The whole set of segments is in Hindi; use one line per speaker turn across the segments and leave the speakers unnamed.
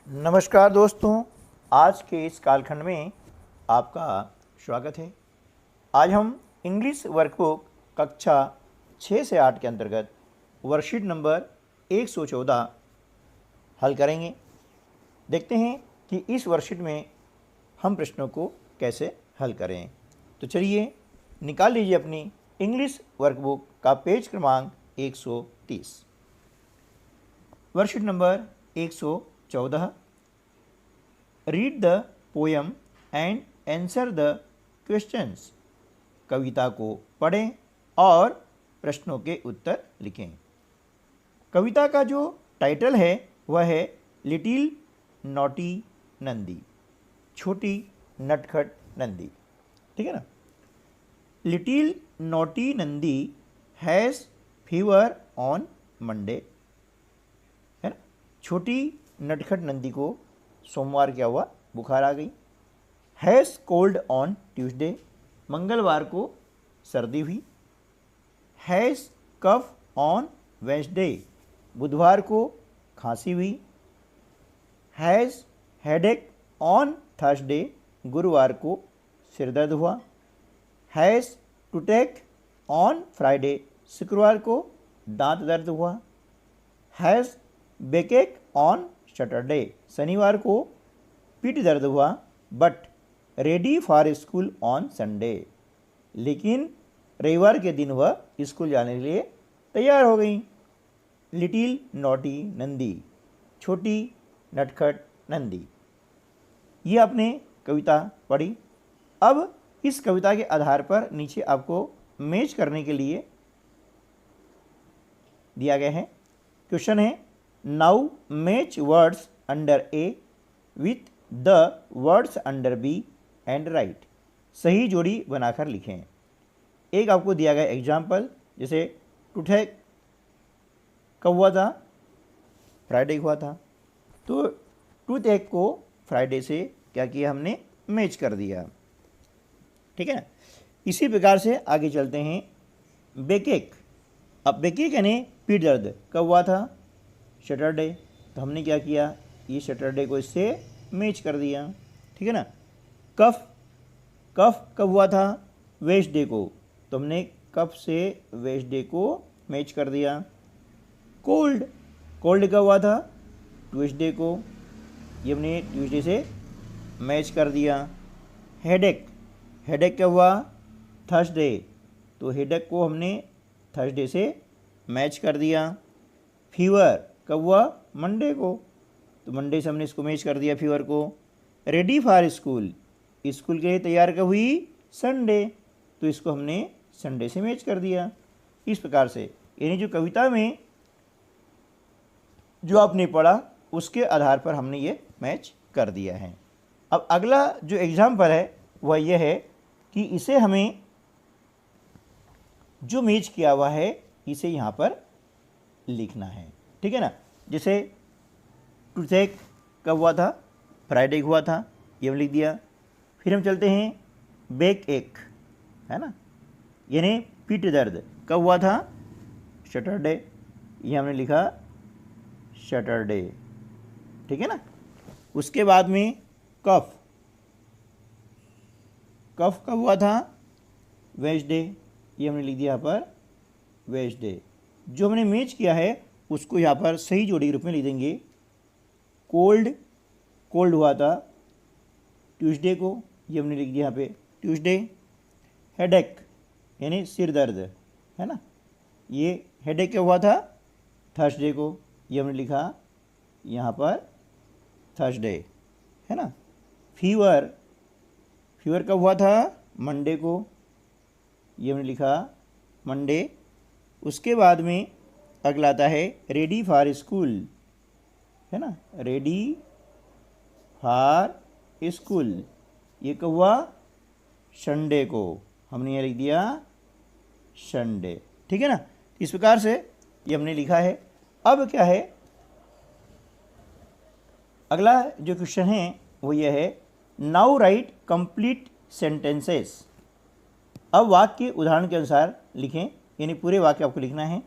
नमस्कार दोस्तों, आज के इस कालखंड में आपका स्वागत है। आज हम इंग्लिश वर्कबुक कक्षा 6 से 8 के अंतर्गत वर्कशीट नंबर 114 हल करेंगे। देखते हैं कि इस वर्कशीट में हम प्रश्नों को कैसे हल करें। तो चलिए निकाल लीजिए अपनी इंग्लिश वर्कबुक का पेज क्रमांक 130। Worksheet number 114। Read the poem and answer the questions. कविता को पढ़ें और प्रश्नों के उत्तर लिखें। कविता का जो टाइटल है वह है लिटिल नॉटी नंदी, छोटी नटखट नंदी। ठीक है ना। Little naughty Nandi has fever on Monday, है ना। छोटी नटखट नंदी को सोमवार क्या हुआ, बुखार आ गई। हैज़ कोल्ड ऑन ट्यूसडे, मंगलवार को सर्दी हुई। हैज़ कफ ऑन वेंसडे, बुधवार को खांसी हुई। हैज़ हेडेक ऑन थर्सडे, गुरुवार को सिरदर्द हुआ। हैज़ टूटेक ऑन फ्राइडे, शुक्रवार को दांत दर्द हुआ। हैज़ बेकेक ऑन सैटरडे, शनिवार को पीठ दर्द हुआ। But ready for school on Sunday, लेकिन रविवार के दिन वह स्कूल जाने के लिए तैयार हो गई। लिटिल नॉटी नंदी, छोटी नटखट नंदी। ये आपने कविता पढ़ी। अब इस कविता के आधार पर नीचे आपको मैच करने के लिए दिया गया है। क्वेश्चन है now match words under A with the words under B and write. सही जोड़ी बनाकर लिखें। एक आपको दिया गया एग्जाम्पल, जैसे टूथे कब हुआ था, फ्राइडे हुआ था। तो टूथ एक को फ्राइडे से क्या किया, हमने मैच कर दिया। ठीक है ना। इसी प्रकार से आगे चलते हैं। बेकेक, अब बेकेक यानी पीठ दर्द कब हुआ था, सैटरडे। तो हमने क्या किया, ये सैटरडे को इससे मैच कर दिया। ठीक है ना। कफ, कफ कब हुआ था, वेडनेसडे को। तो हमने कफ से वेडनेसडे को मैच कर दिया। कोल्ड, कोल्ड कब हुआ था, ट्यूसडे को। ये हमने ट्यूसडे से मैच कर दिया। हेडेक, हेडेक कब हुआ, थर्सडे। तो हेडेक को हमने थर्सडे से मैच कर दिया। फीवर कब हुआ, मंडे को। तो मंडे से हमने इसको मैच कर दिया फीवर को। रेडी फॉर स्कूल, स्कूल के लिए तैयार कब हुई, संडे। तो इसको हमने संडे से मैच कर दिया। इस प्रकार से यानी जो कविता में जो आपने पढ़ा उसके आधार पर हमने ये मैच कर दिया है। अब अगला जो एग्जाम्पल है वह यह है कि इसे हमें जो मैच किया हुआ है इसे यहाँ पर लिखना है। ठीक है ना। जैसे टूथेक कब हुआ था, फ्राइडे हुआ था, ये हम लिख दिया। फिर हम चलते हैं बैक एक, है ना, यानी पीठ दर्द कब हुआ था, सैटरडे। ये हमने लिखा सैटरडे। ठीक है ना। उसके बाद में कफ, कफ कब हुआ था, वेडनेसडे। ये हमने लिख दिया यहाँ पर वेडनेसडे। जो हमने मैच किया है उसको यहाँ पर सही जोड़ी के रूप में लिख देंगे। कोल्ड, कोल्ड हुआ था ट्यूसडे को। ये हमने लिख दिया यहाँ पे ट्यूसडे। हेडेक यानी सिर दर्द, है ना, ये हेडेक क्या हुआ था, थर्सडे को। ये हमने लिखा यहाँ पर थर्सडे, है ना। फीवर, फीवर कब हुआ था, मंडे को। ये हमने लिखा मंडे। उसके बाद में अगला आता है रेडी फॉर स्कूल, है ना, रेडी फॉर स्कूल। ये कब हुआ, संडे को। हमने ये लिख दिया संडे। ठीक है ना। इस प्रकार से ये हमने लिखा है। अब क्या है, अगला जो क्वेश्चन है वो ये है नाउ राइट कंप्लीट सेंटेंसेस। अब वाक्य उदाहरण के अनुसार लिखें, यानी पूरे वाक्य आपको लिखना है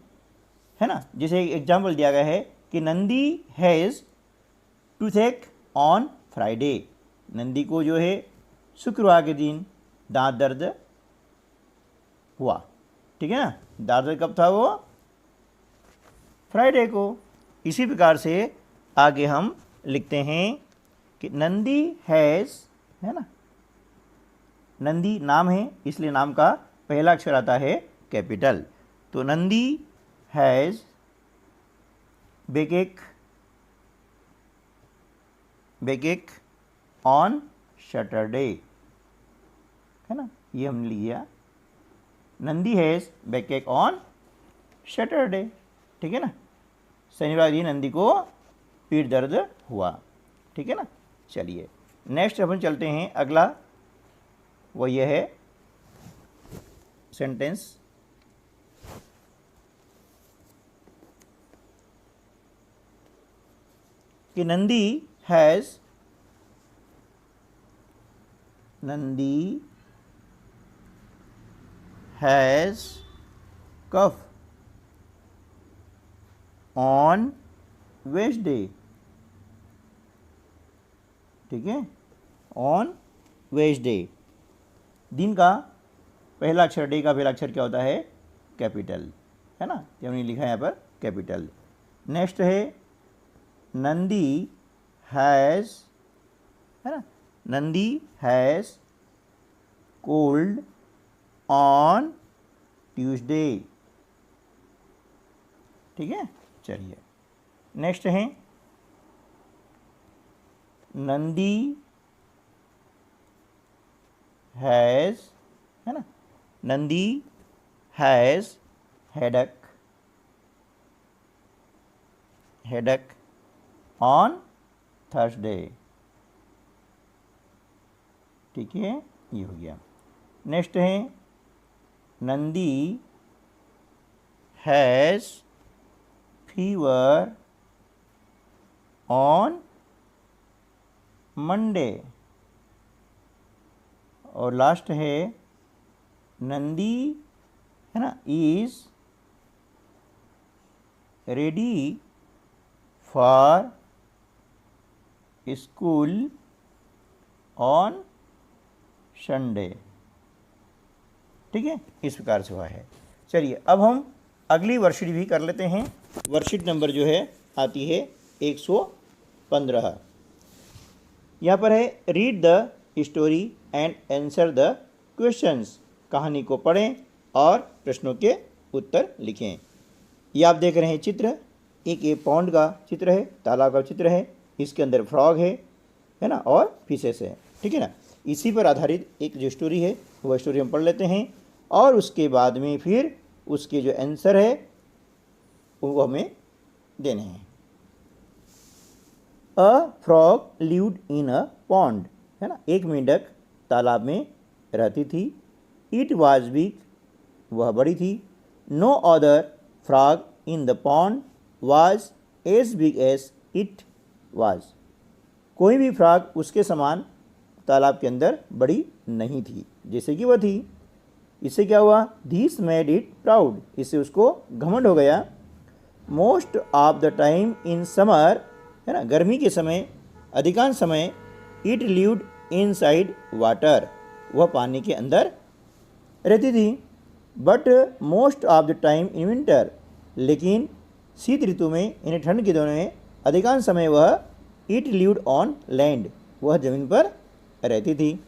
ना। जैसे एग्जाम्पल दिया गया है कि Nandi has toothache on Friday, Nandi को जो है शुक्रवार के दिन दांत दर्द हुआ। ठीक है ना, दांत दर्द कब था? वो फ्राइडे को। इसी प्रकार से आगे हम लिखते हैं कि नंदी हैज़, है ना, नंदी नाम है इसलिए नाम का पहला अक्षर आता है कैपिटल। तो Nandi has baked cake on Saturday, है ना, ये हमने लिया। Nandi has baked cake on Saturday. ठीक है ना, शनिवार दिन नंदी को पीठ दर्द हुआ। ठीक है ना। चलिए नेक्स्ट अपन चलते हैं, अगला वो ये है सेंटेंस कि Nandi has cough on Wednesday. ठीक है, ऑन वेडनेसडे। दिन का पहला अक्षर, डे का पहला अक्षर क्या होता है? कैपिटल, है ना, ये हमने लिखा है यहाँ पर कैपिटल। नेक्स्ट है नंदी हैज़, है ना, Nandi has cold on Tuesday. ठीक है। चलिए नेक्स्ट है नंदी हैज़, है ना, Nandi has headache on Thursday. ठीक है, ये हो गया। नेक्स्ट है Nandi has fever on Monday. और लास्ट है नंदी, है ना, is ready for school on Sunday. ठीक है, इस प्रकार से हुआ है। चलिए अब हम अगली वर्कशीट भी कर लेते हैं। वर्कशीट नंबर जो है आती है 115। यहाँ पर है read the story and answer the questions. कहानी को पढ़ें और प्रश्नों के उत्तर लिखें। ये आप देख रहे हैं चित्र, एक ये पॉन्ड का चित्र है, तालाब का चित्र है, इसके अंदर फ्रॉग है ना, और फिशेस है। ठीक है ना, इसी पर आधारित एक जो स्टोरी है वह स्टोरी हम पढ़ लेते हैं और उसके बाद में फिर उसके जो आंसर है वो हमें देने हैं। A frog lived in a pond, है ना, एक मेंढक तालाब में रहती थी। इट वाज बिग, वह बड़ी थी। No other frog in the pond was as big as it was. कोई भी फ्रॉग उसके समान तालाब के अंदर बड़ी नहीं थी जैसे कि वह थी। इससे क्या हुआ? दिस मेड इट प्राउड, इससे उसको घमंड हो गया। Most of the time in summer, है ना, गर्मी के समय, अधिकांश समय, इट लिव्ड इनसाइड वाटर, वह पानी के अंदर रहती थी। But most of the time in winter, लेकिन शीत ऋतु में, यानी ठंड के दिनों में अधिकांश समय वह इट लिव्ड ऑन लैंड, वह जमीन पर रहती थी।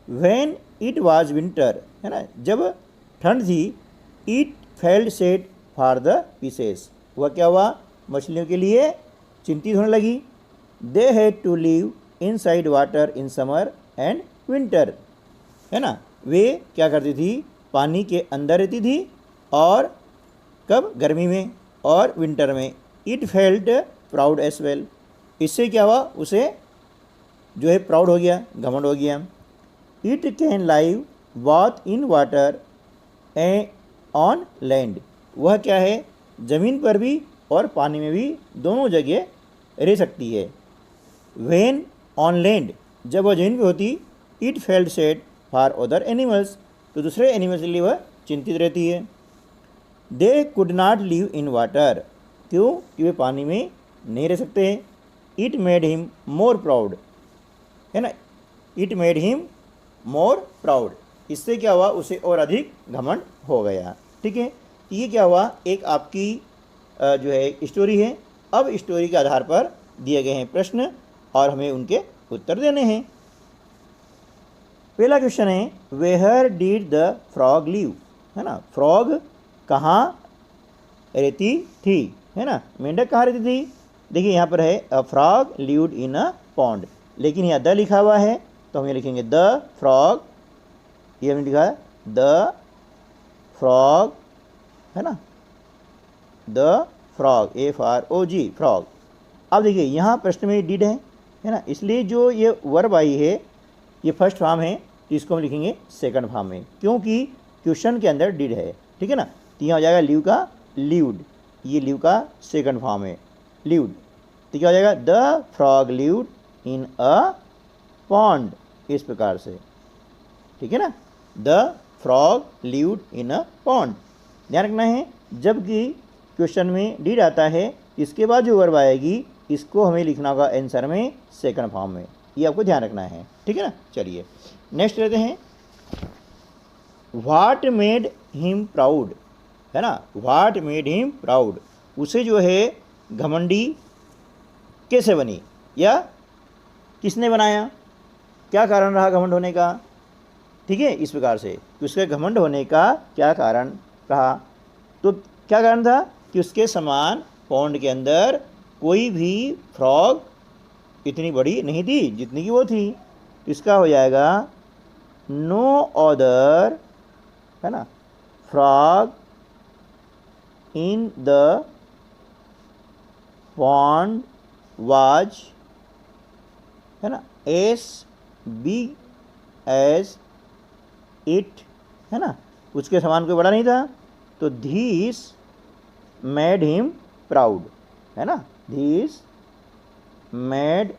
व्हेन इट वाज विंटर, है ना, जब ठंड थी, it felt sad for the fishes, वह क्या हुआ? मछलियों के लिए चिंतित होने लगी। They had to live inside water in summer and winter, है ना, वे क्या करती थी? पानी के अंदर रहती थी, और कब? गर्मी में और विंटर में। It felt proud as well, इससे क्या हुआ? उसे जो है प्राउड हो गया, घमंड हो गया। It can live bath in water and on land, वह क्या है? ज़मीन पर भी और पानी में भी दोनों जगह रह सकती है। व्हेन ऑन लैंड, जब वह ज़मीन पर होती, it felt sad for other animals, तो दूसरे एनिमल्स के लिए वह चिंतित रहती है। They could not live in water, क्यों? कि वे पानी में नहीं रह सकते हैं। It made him more proud, है ना, it made him more proud, इससे क्या हुआ, उसे और अधिक घमंड हो गया। ठीक है, ये क्या हुआ, एक आपकी जो है स्टोरी है। अब स्टोरी के आधार पर दिए गए हैं प्रश्न और हमें उनके उत्तर देने हैं। पहला क्वेश्चन है where did the frog live, है ना, फ्रॉग कहाँ रहती थी, है ना, मेंढक कहाँ रहती थी। देखिए यहाँ पर है a frog lived in a pond, लेकिन यहाँ द लिखा हुआ है तो हम ये लिखेंगे द फ्रॉग, ये हमने लिखा है द फ्रॉग, है ना, द फ्रॉग, FROG फ्रॉग। अब देखिए यहाँ प्रश्न में डिड है ना, इसलिए जो ये वर्ब आई है ये फर्स्ट फॉर्म है तो इसको हम लिखेंगे सेकंड फॉर्म में, क्योंकि क्वेश्चन के अंदर डिड है। ठीक है ना, तो यहाँ हो जाएगा लिव का लिव्ड, ये लिव का सेकंड फॉर्म है लिव्ड, तो क्या हो जाएगा the frog lived in a pond, इस प्रकार से। ठीक है ना, the frog lived in a pond. ध्यान रखना है जबकि क्वेश्चन में डिड आता है इसके बाद जो वर्ब आएगी इसको हमें लिखना होगा आंसर में सेकंड फॉर्म में, ये आपको ध्यान रखना है। ठीक है ना, चलिए नेक्स्ट लेते हैं। व्हाट मेड हिम प्राउड, है ना, व्हाट मेड हिम प्राउड, उसे जो है घमंडी कैसे बनी या किसने बनाया, क्या कारण रहा घमंड होने का। ठीक है, इस प्रकार से कि उसके घमंड होने का क्या कारण रहा, तो क्या कारण था कि उसके समान पॉन्ड के अंदर कोई भी फ्रॉग इतनी बड़ी नहीं थी जितनी की वो थी, तो इसका हो जाएगा नो अदर, है ना, frog in the pond was, है ना, एस बिग एज इट, है ना, उसके समान कोई बड़ा नहीं था, तो धीस मेड हिम प्राउड, है ना, धीस मेड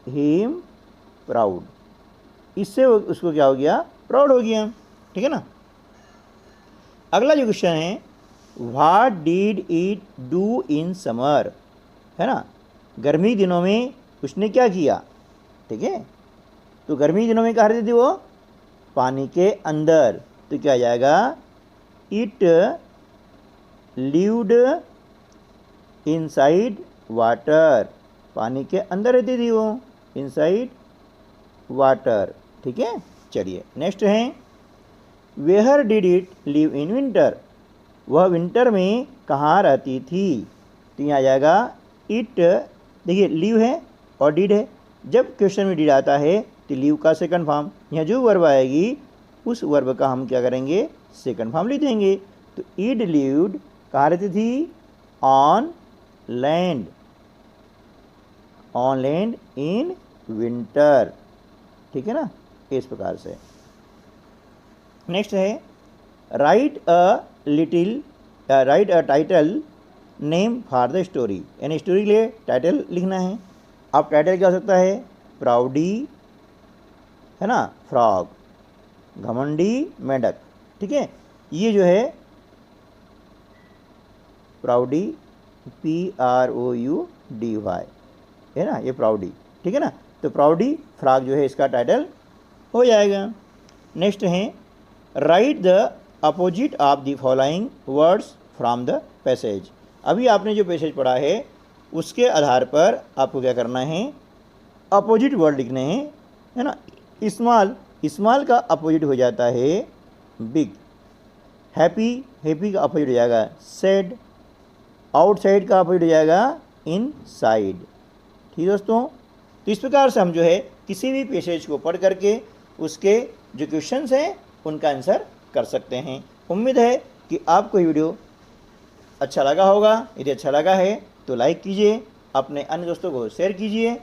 हिम प्राउड, इससे उसको क्या हो गया, प्राउड हो गया। ठीक है ना, अगला जो क्वेश्चन है what did it do in summer, है ना, गर्मी दिनों में उसने क्या किया। ठीक है, तो गर्मी दिनों में कहाँ रहती थी वो, पानी के अंदर, तो क्या आ जाएगा इट लिव्ड इनसाइड वाटर, पानी के अंदर रहती थी वो, इनसाइड वाटर। ठीक है, चलिए नेक्स्ट है where did it live in winter, वह विंटर में कहाँ रहती थी, तो यहाँ आ जाएगा इट, देखिए लिव है और डिड है, जब क्वेश्चन में डिड आता है तो लिव का सेकंड फॉर्म, यहाँ जो वर्ब आएगी उस वर्ब का हम क्या करेंगे, सेकंड फॉर्म लिख देंगे। तो इट लिव्ड कहाँ रहती थी, on land, on land in winter. ठीक है ना, इस प्रकार से। नेक्स्ट है right a title name for the story, यानी स्टोरी के लिए टाइटल लिखना है। अब टाइटल क्या हो सकता है, प्राउडी, है ना, फ्रॉग, घमंडी मेंढक। ठीक है, ये जो है प्राउडी PROUDY, है ना, ये प्राउडी। ठीक है ना, तो प्राउडी फ्रॉग जो है इसका टाइटल हो जाएगा। नेक्स्ट है right the opposite of the following words from the passage, अभी आपने जो पैसेज पढ़ा है उसके आधार पर आपको क्या करना है, अपोजिट वर्ड लिखने हैं, है ना। स्मॉल, स्मॉल का अपोजिट हो जाता है बिग, हैप्पी, हैप्पी का अपोजिट हो जाएगा सैड, आउटसाइड का अपोजिट हो जाएगा इनसाइड। ठीक दोस्तों, तो इस प्रकार से हम जो है किसी भी पैसेज को पढ़ करके उसके जो क्वेश्चंस हैं उनका आंसर कर सकते हैं। उम्मीद है कि आपको ये वीडियो अच्छा लगा होगा। यदि अच्छा लगा है तो लाइक कीजिए, अपने अन्य दोस्तों को शेयर कीजिए।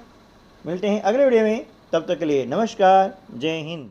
मिलते हैं अगले वीडियो में, तब तक के लिए नमस्कार, जय हिंद।